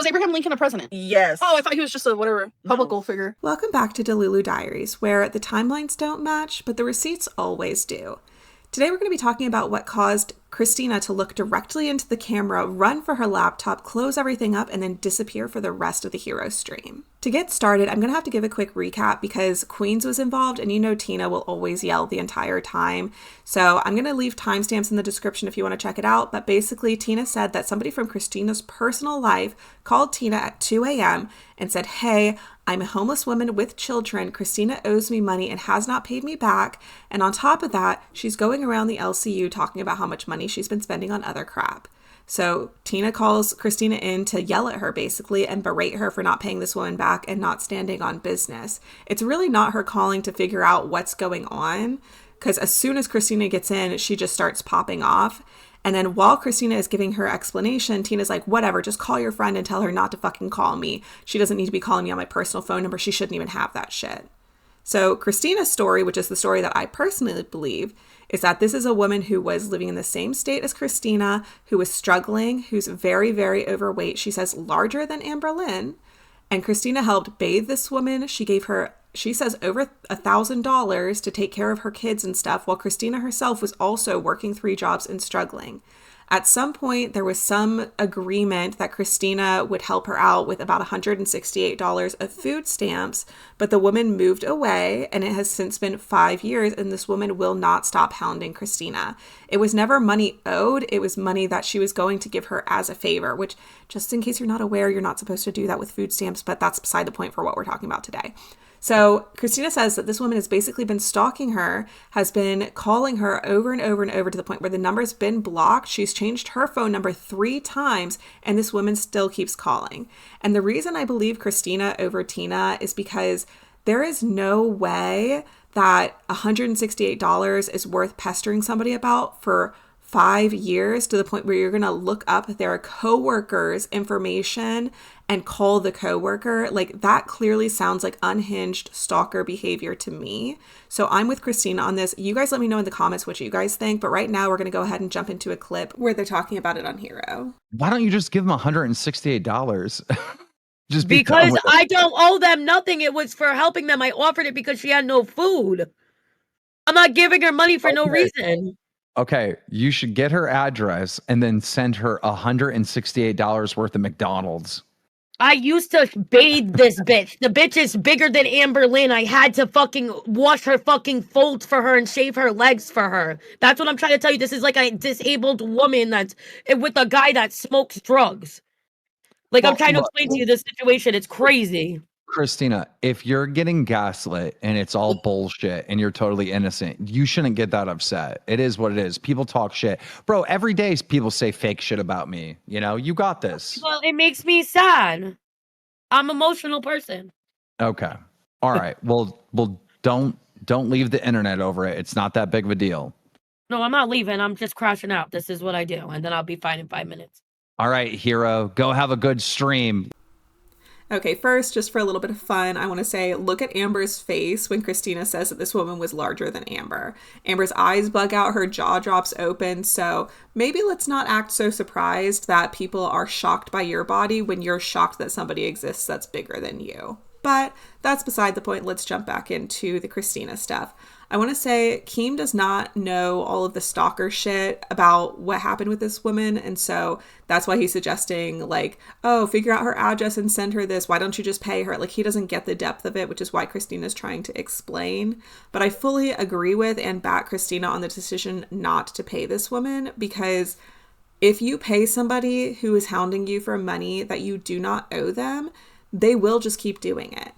Was Abraham Lincoln a president? Yes. Oh, I thought he was just a whatever public figure. Welcome back to Delulu Diaries, where the timelines don't match, but the receipts always do. Today we're going to be talking about what caused Kristina to look directly into the camera, run for her laptop, close everything up, and then disappear for the rest of the hero stream. To get started, I'm going to have to give a quick recap because Queens was involved, and you know Tina will always yell the entire time. So I'm going to leave timestamps in the description if you want to check it out. But basically, Tina said that somebody from Kristina's personal life called Tina at 2 a.m. and said, "Hey, I'm a homeless woman with children. Kristina owes me money and has not paid me back. And on top of that, she's going around the LCU talking about how much money she's been spending on other crap." So Tina calls Kristina in to yell at her basically and berate her for not paying this woman back and not standing on business. It's really not her calling to figure out what's going on, because as soon as Kristina gets in, she just starts popping off. And then while Kristina is giving her explanation, Tina's like, whatever, just call your friend and tell her not to fucking call me. She doesn't need to be calling me on my personal phone number. She shouldn't even have that shit. So Kristina's story, which is the story that I personally believe, is that this is a woman who was living in the same state as Kristina, who was struggling, who's very, very overweight. She says larger than Amberlynn. And Kristina helped bathe this woman. She gave her, she says, over $1,000 to take care of her kids and stuff, while Kristina herself was also working 3 jobs and struggling. At some point, there was some agreement that Kristina would help her out with about $168 of food stamps, but the woman moved away, and it has since been 5 years, and this woman will not stop hounding Kristina. It was never money owed. It was money that she was going to give her as a favor, which, just in case you're not aware, you're not supposed to do that with food stamps, but that's beside the point for what we're talking about today. So Kristina says that this woman has basically been stalking her, has been calling her over and over and over to the point where the number's been blocked. She's changed her phone number 3 times, and this woman still keeps calling. And the reason I believe Kristina over Tina is because there is no way that $168 is worth pestering somebody about for 5 years to the point where you're going to look up their coworker's information and call the coworker. Like, that clearly sounds like unhinged stalker behavior to me. So I'm with Kristina on this. You guys let me know in the comments what you guys think. But right now we're going to go ahead and jump into a clip where they're talking about it on Hero. Why don't you just give them $168? Just because I don't owe them nothing. It was for helping them. I offered it because she had no food. I'm not giving her money for no reason. Okay, you should get her address and then send her $168 worth of McDonald's. I used to bathe this bitch. The bitch is bigger than Amberlynn. I had to fucking wash her fucking folds for her and shave her legs for her. That's what I'm trying to tell you. This is like a disabled woman that's with a guy that smokes drugs. Like, I'm trying to explain to you this situation. It's crazy. Kristina, if you're getting gaslit and it's all bullshit and you're totally innocent, you shouldn't get that upset. It is what it is. People talk shit. Bro, every day people say fake shit about me. You know, you got this. Well, it makes me sad. I'm an emotional person. Okay. All right. Well, don't leave the internet over it. It's not that big of a deal. No, I'm not leaving. I'm just crashing out. This is what I do. And then I'll be fine in 5 minutes. All right, hero. Go have a good stream. Okay, first, just for a little bit of fun, I want to say, look at Amber's face when Kristina says that this woman was larger than Amber. Amber's eyes bug out, her jaw drops open, so maybe let's not act so surprised that people are shocked by your body when you're shocked that somebody exists that's bigger than you. But that's beside the point. Let's jump back into the Kristina stuff. I want to say Keem does not know all of the stalker shit about what happened with this woman. And so that's why he's suggesting, like, oh, figure out her address and send her this. Why don't you just pay her? Like, he doesn't get the depth of it, which is why Kristina's trying to explain. But I fully agree with and back Kristina on the decision not to pay this woman, because if you pay somebody who is hounding you for money that you do not owe them, they will just keep doing it.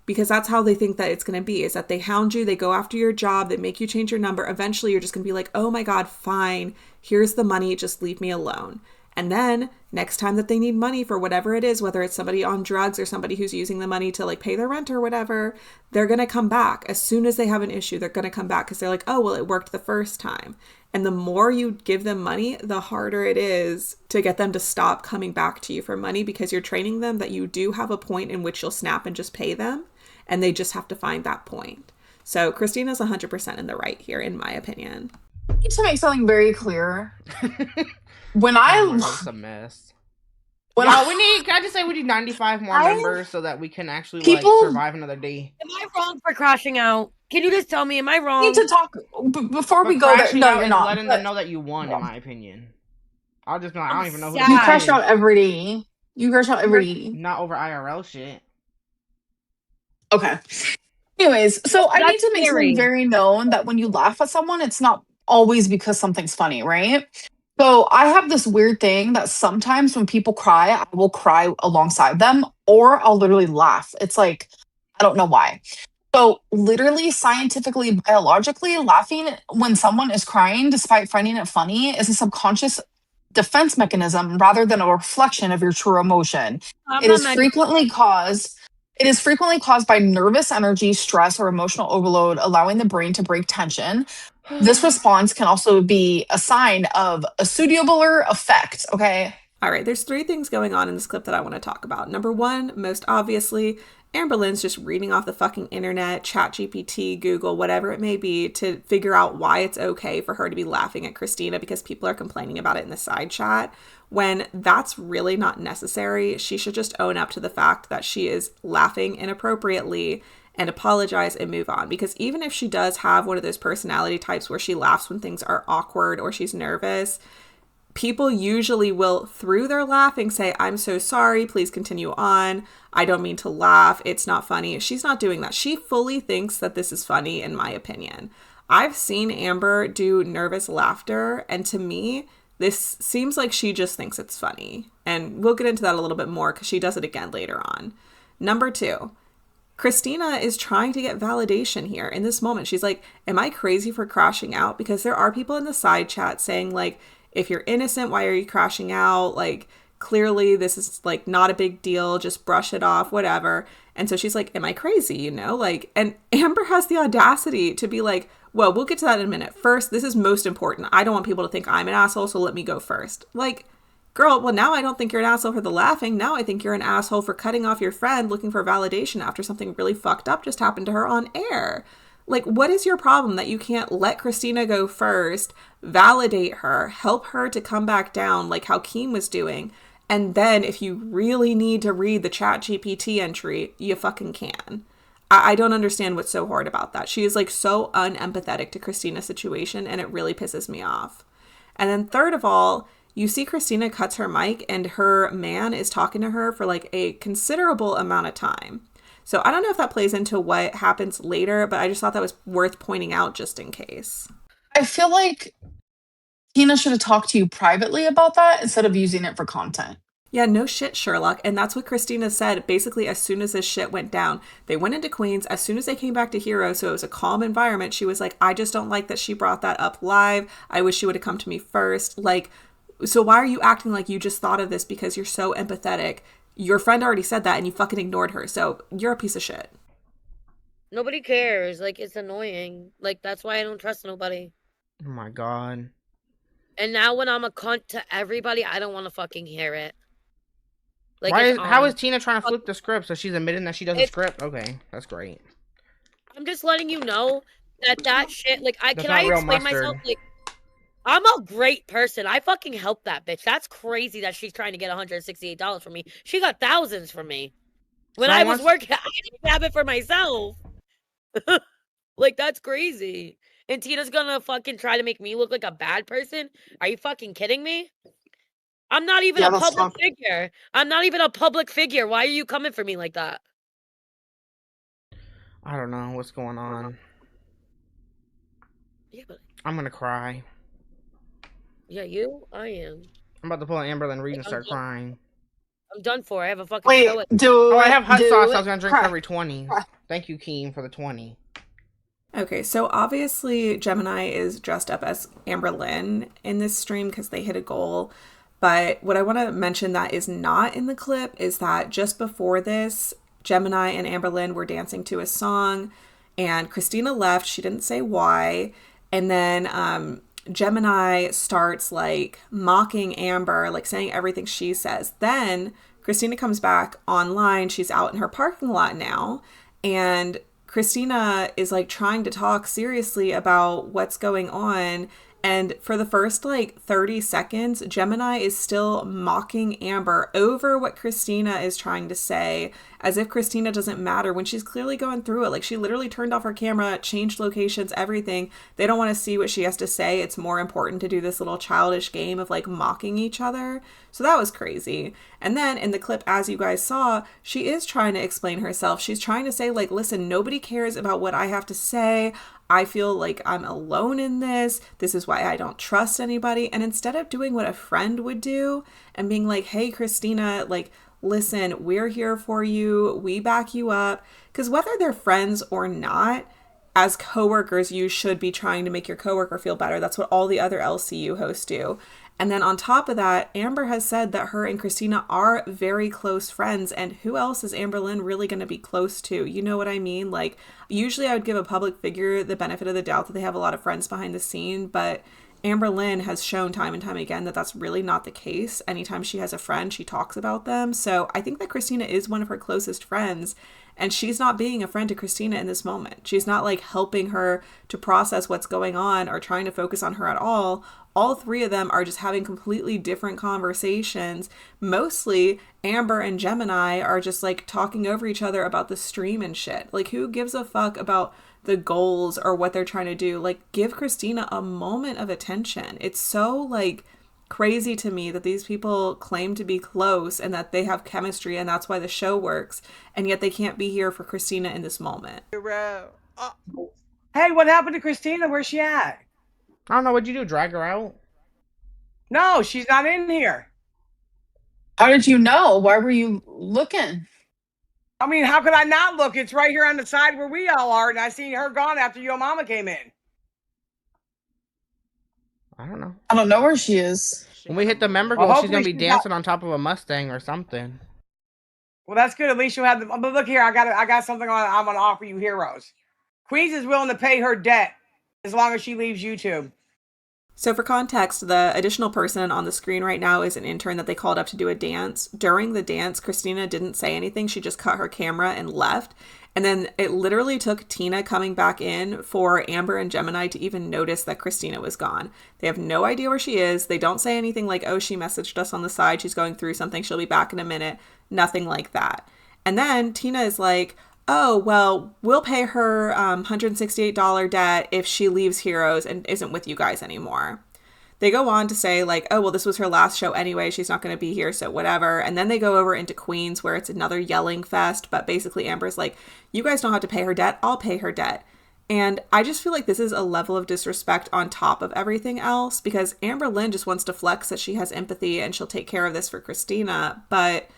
Because that's how they think that it's going to be, is that they hound you, they go after your job, they make you change your number. Eventually, you're just going to be like, oh my God, fine, here's the money, just leave me alone. And then next time that they need money for whatever it is, whether it's somebody on drugs or somebody who's using the money to like pay their rent or whatever, they're going to come back. As soon as they have an issue, they're going to come back because they're like, oh, well, it worked the first time. And the more you give them money, the harder it is to get them to stop coming back to you for money, because you're training them that you do have a point in which you'll snap and just pay them. And they just have to find that point. So Kristina's 100% in the right here, in my opinion. To make something very clear, when It's a mess. When Yo, can I just say we need 95 more members so that we can actually like survive another day? Am I wrong for crashing out? Can you just tell me, am I wrong? need to talk before we go there. Crashing No, out you're is not. letting them know that you won, in my opinion. I'll just be like, I don't even know who You that crash is. out every day. You crash out every day. Not over IRL shit. Okay. Anyways, so I need to make something very known that when you laugh at someone, it's not always because something's funny, right? So I have this weird thing that sometimes when people cry, I will cry alongside them or I'll literally laugh. It's like, I don't know why. So literally, scientifically, biologically, laughing when someone is crying, despite finding it funny, is a subconscious defense mechanism rather than a reflection of your true emotion. It is frequently caused by nervous energy, stress, or emotional overload, allowing the brain to break tension. This response can also be a sign of a pseudobular effect, okay? All right, there's 3 things going on in this clip that I want to talk about. Number 1, most obviously, Amberlynn's just reading off the fucking internet, ChatGPT, Google, whatever it may be, to figure out why it's okay for her to be laughing at Christina because people are complaining about it in the side chat, when that's really not necessary. She should just own up to the fact that she is laughing inappropriately and apologize and move on. Because even if she does have one of those personality types where she laughs when things are awkward or she's nervous, people usually will, through their laughing, say, I'm so sorry, please continue on. I don't mean to laugh. It's not funny. She's not doing that. She fully thinks that this is funny, in my opinion. I've seen Amber do nervous laughter, and to me, this seems like she just thinks it's funny. And we'll get into that a little bit more because she does it again later on. Number 2, Christina is trying to get validation here in this moment. She's like, am I crazy for crashing out? Because there are people in the side chat saying, like, if you're innocent, why are you crashing out? Like, clearly this is like not a big deal. Just brush it off, whatever. And so she's like, am I crazy? You know, like, and Amber has the audacity to be like, well, we'll get to that in a minute. First, this is most important. I don't want people to think I'm an asshole, so let me go first. Like, girl, well, now I don't think you're an asshole for the laughing. Now I think you're an asshole for cutting off your friend looking for validation after something really fucked up just happened to her on air. Like, what is your problem that you can't let Christina go first, validate her, help her to come back down like how Keem was doing, and then if you really need to read the ChatGPT entry, you fucking can. I don't understand what's so hard about that. She is like so unempathetic to Christina's situation, and it really pisses me off. And then third of all, you see Christina cuts her mic and her man is talking to her for like a considerable amount of time. So I don't know if that plays into what happens later, but I just thought that was worth pointing out just in case. I feel like Tina should have talked to you privately about that instead of using it for content. Yeah, no shit, Sherlock. And that's what Christina said. Basically, as soon as this shit went down, they went into Queens. As soon as they came back to Hero, so it was a calm environment, she was like, I just don't like that she brought that up live. I wish she would have come to me first. Like, so why are you acting like you just thought of this because you're so empathetic? Your friend already said that and you fucking ignored her. So you're a piece of shit. Nobody cares. Like, it's annoying. Like, that's why I don't trust nobody. Oh my god. And now when I'm a cunt to everybody, I don't want to fucking hear it. Like, how is Tina trying to flip the script? So she's admitting that she doesn't script? Okay, that's great. I'm just letting you know that shit, like, can I explain myself? Like, I'm a great person. I fucking helped that bitch. That's crazy that she's trying to get $168 from me. She got thousands from me. When I was working, I didn't have it for myself. Like, that's crazy. And Tina's gonna fucking try to make me look like a bad person? Are you fucking kidding me? I'm not even a public figure. I'm not even a public figure. Why are you coming for me like that? I don't know what's going on. Yeah, but I'm gonna cry. Yeah, you? I am. I'm about to pull an Amberlynn and Reid and start crying. I'm done for. I have a fucking show. I have hot sauce. I was gonna drink every 20. Thank you, Keem, for the 20. Okay, so obviously Gemini is dressed up as Amberlynn in this stream because they hit a goal. But what I want to mention that is not in the clip is that just before this, Gemini and Amberlynn were dancing to a song and Christina left. She didn't say why. And then Gemini starts like mocking Amber, like saying everything she says. Then Christina comes back online. She's out in her parking lot now. And Christina is like trying to talk seriously about what's going on. And for the first like 30 seconds, Gemini is still mocking Amber over what Kristina is trying to say, as if Kristina doesn't matter when she's clearly going through it. Like, she literally turned off her camera, changed locations, everything. They don't want to see what she has to say. It's more important to do this little childish game of like mocking each other. So that was crazy. And then in the clip, as you guys saw, she is trying to explain herself. She's trying to say like, listen, nobody cares about what I have to say. I feel like I'm alone in this. This is why I don't trust anybody. And instead of doing what a friend would do and being like, hey, Kristina, like, listen, we're here for you. We back you up. Because whether they're friends or not, as coworkers, you should be trying to make your coworker feel better. That's what all the other LCU hosts do. And then on top of that, Amber has said that her and Kristina are very close friends. And who else is Amberlynn really going to be close to? You know what I mean? Like, usually I would give a public figure the benefit of the doubt that they have a lot of friends behind the scene. But Amberlynn has shown time and time again that that's really not the case. Anytime she has a friend, she talks about them. So I think that Kristina is one of her closest friends. And she's not being a friend to Kristina in this moment. She's not like helping her to process what's going on or trying to focus on her at all. All three of them are just having completely different conversations. Mostly Amber and Gemini are just like talking over each other about the stream and shit. Like, who gives a fuck about the goals or what they're trying to do? Like, give Kristina a moment of attention. It's so like crazy to me that these people claim to be close and that they have chemistry and that's why the show works, and yet they can't be here for Kristina in this moment. Hey, what happened to Kristina? Where's she at? I don't know. What'd you do? Drag her out? No, she's not in here. How did you know? Why were you looking? I mean, how could I not look? It's right here on the side where we all are, and I seen her gone after your mama came in. I don't know. I don't know where she is. When we hit the member goal, she's gonna be dancing on top of a Mustang or something. Well, that's good. At least you'll have the. But look here, I got something on. I'm gonna offer you heroes. Queens is willing to pay her debt as long as she leaves YouTube. So for context, the additional person on the screen right now is an intern that they called up to do a dance. During the dance, Kristina didn't say anything. She just cut her camera and left. And then it literally took Tina coming back in for Amber and Gemini to even notice that Kristina was gone. They have no idea where she is. They don't say anything like, oh, she messaged us on the side. She's going through something. She'll be back in a minute. Nothing like that. And then Tina is like, oh, well, we'll pay her $168 debt if she leaves Heroes and isn't with you guys anymore. They go on to say like, oh, well, this was her last show anyway. She's not going to be here, so whatever. And then they go over into Queens where it's another yelling fest. But basically Amber's like, you guys don't have to pay her debt. I'll pay her debt. And I just feel like this is a level of disrespect on top of everything else, because Amberlynn just wants to flex that she has empathy and she'll take care of this for Kristina. But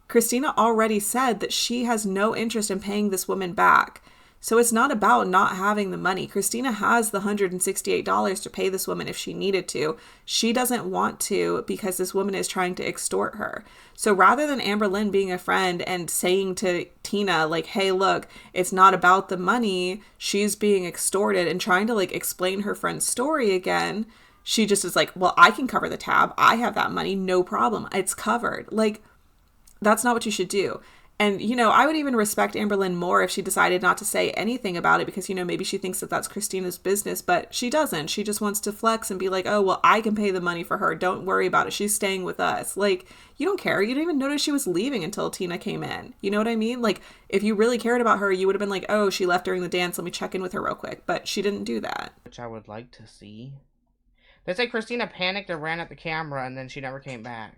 Kristina already said that she has no interest in paying this woman back. So it's not about not having the money. Kristina has the $168 to pay this woman if she needed to. She doesn't want to because this woman is trying to extort her. So rather than Amberlynn being a friend and saying to Tina, like, hey, look, it's not about the money, she's being extorted, and trying to like explain her friend's story again, she just is like, well, I can cover the tab. I have that money. No problem. It's covered. Like, that's not what you should do. And, you know, I would even respect Amberlynn more if she decided not to say anything about it because, you know, maybe she thinks that that's Kristina's business, but she doesn't. She just wants to flex and be like, oh, well, I can pay the money for her. Don't worry about it. She's staying with us. Like, you don't care. You didn't even notice she was leaving until Tina came in. You know what I mean? Like, if you really cared about her, you would have been like, oh, she left during the dance. Let me check in with her real quick. But she didn't do that. Which I would like to see. They say Kristina panicked and ran at the camera and then she never came back.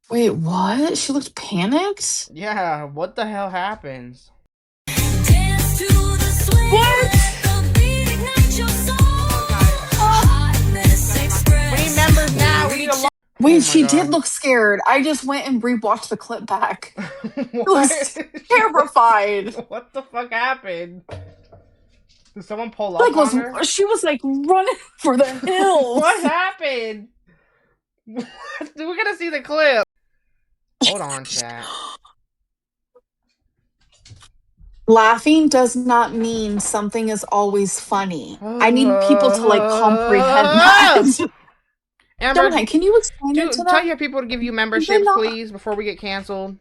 Wait, what? She looked panicked? Yeah, what the hell happens? What? We need members now. We need a lot. Wait, she did look scared. I just went and rewatched the clip back. She was terrified. What the fuck happened? Did someone pull up on her? She was like running for the hills. What happened? We're gonna see the clip. Hold on, chat. Laughing does not mean something is always funny. I need people to like comprehend that. Amber, Gemini, can you explain it to them? Tell your people to give you memberships, please, before we get canceled.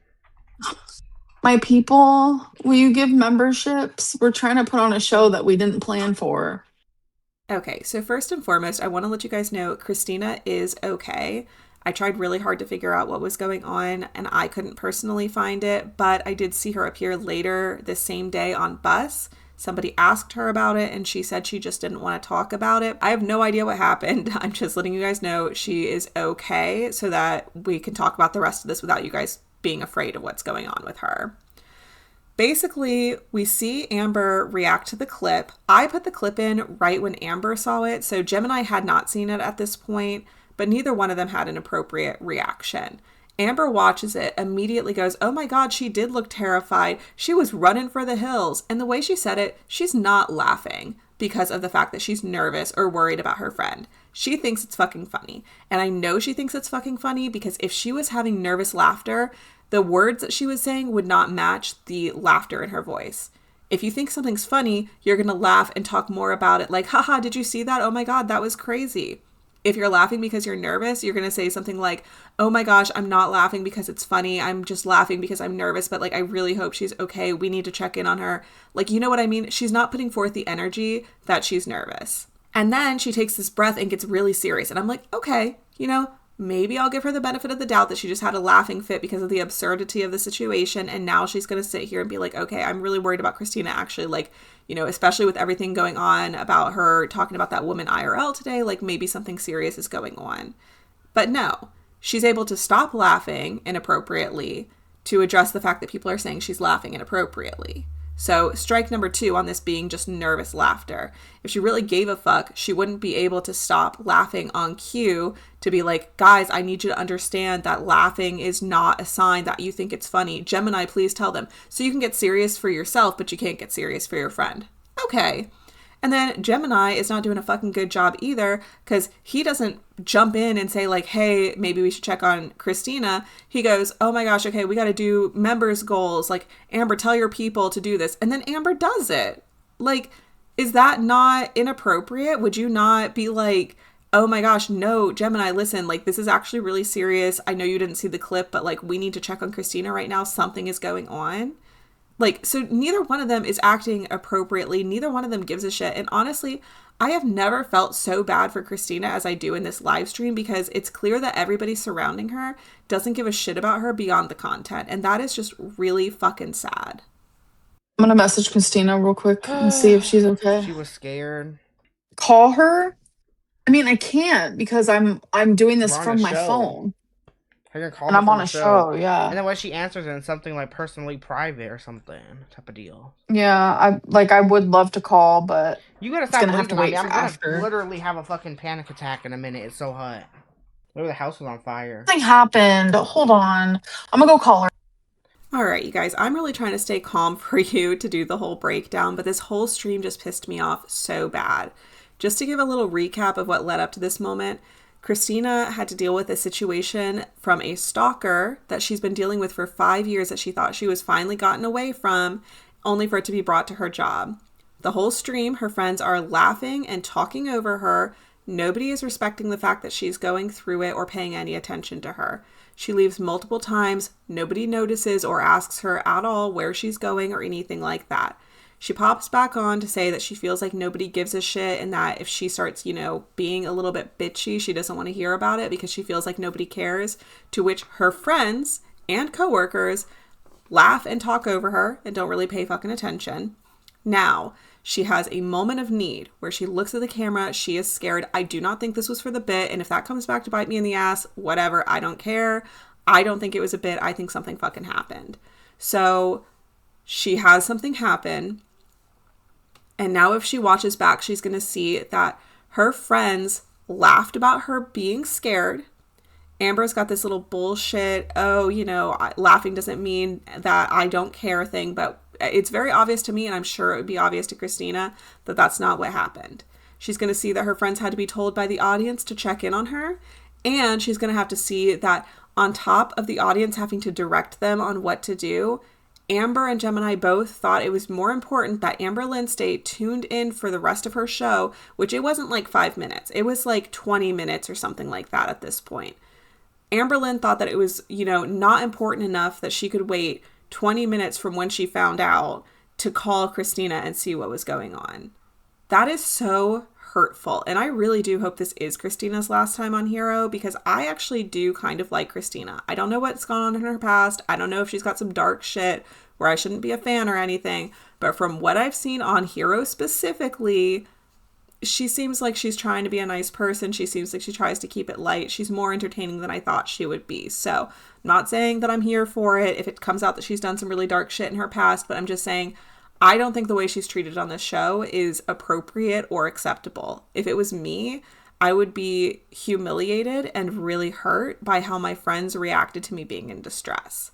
My people, will you give memberships? We're trying to put on a show that we didn't plan for. Okay, so first and foremost, I want to let you guys know Christina is okay. I tried really hard to figure out what was going on, and I couldn't personally find it, but I did see her appear later this same day on bus. Somebody asked her about it, and she said she just didn't want to talk about it. I have no idea what happened. I'm just letting you guys know she is okay so that we can talk about the rest of this without you guys being afraid of what's going on with her. Basically, we see Amber react to the clip. I put the clip in right when Amber saw it, so Gemini had not seen it at this point, but neither one of them had an appropriate reaction. Amber watches it, immediately goes, oh my God, she did look terrified. She was running for the hills. And the way she said it, she's not laughing because of the fact that she's nervous or worried about her friend. She thinks it's fucking funny. And I know she thinks it's fucking funny because if she was having nervous laughter, the words that she was saying would not match the laughter in her voice. If you think something's funny, you're going to laugh and talk more about it. Like, haha, did you see that? Oh my God, that was crazy. If you're laughing because you're nervous, you're going to say something like, oh my gosh, I'm not laughing because it's funny. I'm just laughing because I'm nervous, but like, I really hope she's okay. We need to check in on her. Like, you know what I mean? She's not putting forth the energy that she's nervous. And then she takes this breath and gets really serious. And I'm like, okay, maybe I'll give her the benefit of the doubt that she just had a laughing fit because of the absurdity of the situation. And now she's going to sit here and be like, okay, I'm really worried about Christina actually, like, especially with everything going on about her talking about that woman IRL today, like maybe something serious is going on. But no, she's able to stop laughing inappropriately to address the fact that people are saying she's laughing inappropriately. So strike number 2 on this being just nervous laughter. If she really gave a fuck, she wouldn't be able to stop laughing on cue to be like, guys, I need you to understand that laughing is not a sign that you think it's funny. Gemini, please tell them. So you can get serious for yourself, but you can't get serious for your friend. Okay. And then Gemini is not doing a fucking good job either because he doesn't jump in and say like, hey, maybe we should check on Christina. He goes, oh my gosh, okay, we got to do members goals. Like, Amber, tell your people to do this. And then Amber does it. Like, is that not inappropriate? Would you not be like, oh my gosh, no, Gemini, listen, like this is actually really serious. I know you didn't see the clip, but like we need to check on Christina right now. Something is going on. Like, so neither one of them is acting appropriately. Neither one of them gives a shit. And honestly, I have never felt so bad for Christina as I do in this live stream because it's clear that everybody surrounding her doesn't give a shit about her beyond the content. And that is just really fucking sad. I'm going to message Christina real quick and see if she's okay. She was scared. Call her? I mean, I can't because I'm doing this from my phone. And I'm on a show, yeah. And then when she answers it in something like personally private or something type of deal. Yeah, I would love to call, but you gotta stop. Gonna have to wait for I'm after. gonna literally have a fucking panic attack in a minute. It's so hot. Maybe the house was on fire. Something happened. Hold on. I'm gonna go call her. All right, you guys, I'm really trying to stay calm for you to do the whole breakdown, but this whole stream just pissed me off so bad. Just to give a little recap of what led up to this moment, Christina had to deal with a situation from a stalker that she's been dealing with for 5 years that she thought she was finally gotten away from, only for it to be brought to her job. The whole stream, her friends are laughing and talking over her. Nobody is respecting the fact that she's going through it or paying any attention to her. She leaves multiple times. Nobody notices or asks her at all where she's going or anything like that. She pops back on to say that she feels like nobody gives a shit and that if she starts, being a little bit bitchy, she doesn't want to hear about it because she feels like nobody cares, to which her friends and coworkers laugh and talk over her and don't really pay fucking attention. Now, she has a moment of need where she looks at the camera. She is scared. I do not think this was for the bit. And if that comes back to bite me in the ass, whatever, I don't care. I don't think it was a bit. I think something fucking happened. So she has something happen. And now if she watches back, she's going to see that her friends laughed about her being scared. Amber's got this little bullshit, laughing doesn't mean that I don't care thing, but it's very obvious to me, and I'm sure it would be obvious to Christina, that that's not what happened. She's going to see that her friends had to be told by the audience to check in on her, and she's going to have to see that on top of the audience having to direct them on what to do, Amber and Gemini both thought it was more important that Amberlynn stay tuned in for the rest of her show, which it wasn't like 5 minutes. It was like 20 minutes or something like that at this point. Amberlynn thought that it was, not important enough that she could wait 20 minutes from when she found out to call Christina and see what was going on. That is so hurtful. And I really do hope this is Kristina's last time on Hero, because I actually do kind of like Kristina. I don't know what's gone on in her past. I don't know if she's got some dark shit where I shouldn't be a fan or anything. But from what I've seen on Hero specifically, she seems like she's trying to be a nice person. She seems like she tries to keep it light. She's more entertaining than I thought she would be. So I'm not saying that I'm here for it if it comes out that she's done some really dark shit in her past, but I'm just saying I don't think the way she's treated on this show is appropriate or acceptable. If it was me, I would be humiliated and really hurt by how my friends reacted to me being in distress.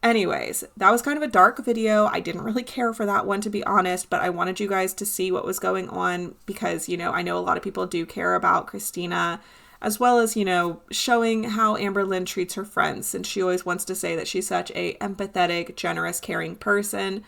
Anyways, that was kind of a dark video. I didn't really care for that one, to be honest, but I wanted you guys to see what was going on because, you know, I know a lot of people do care about Kristina, as well as, you know, showing how Amberlynn treats her friends. And she always wants to say that she's such a empathetic, generous, caring person.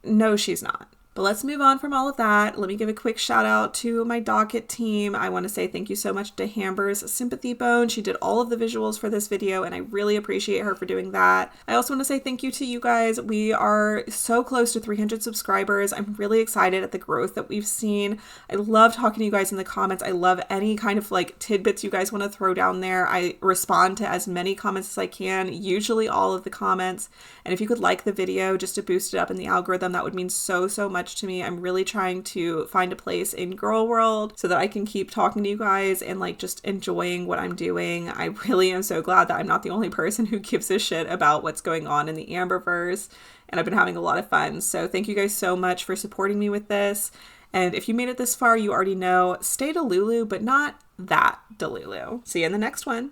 No, she's not. But let's move on from all of that. Let me give a quick shout out to my docket team. I want to say thank you so much to Amber's Sympathy Bone. She did all of the visuals for this video and I really appreciate her for doing that. I also want to say thank you to you guys. We are so close to 300 subscribers. I'm really excited at the growth that we've seen. I love talking to you guys in the comments. I love any kind of like tidbits you guys want to throw down there. I respond to as many comments as I can, usually all of the comments. And if you could like the video just to boost it up in the algorithm, that would mean so much to me. I'm really trying to find a place in girl world so that I can keep talking to you guys and like just enjoying what I'm doing. I really am so glad that I'm not the only person who gives a shit about what's going on in the Amberverse, and I've been having a lot of fun. So thank you guys so much for supporting me with this. And if you made it this far, you already know, stay Delulu, but not that Delulu. See you in the next one.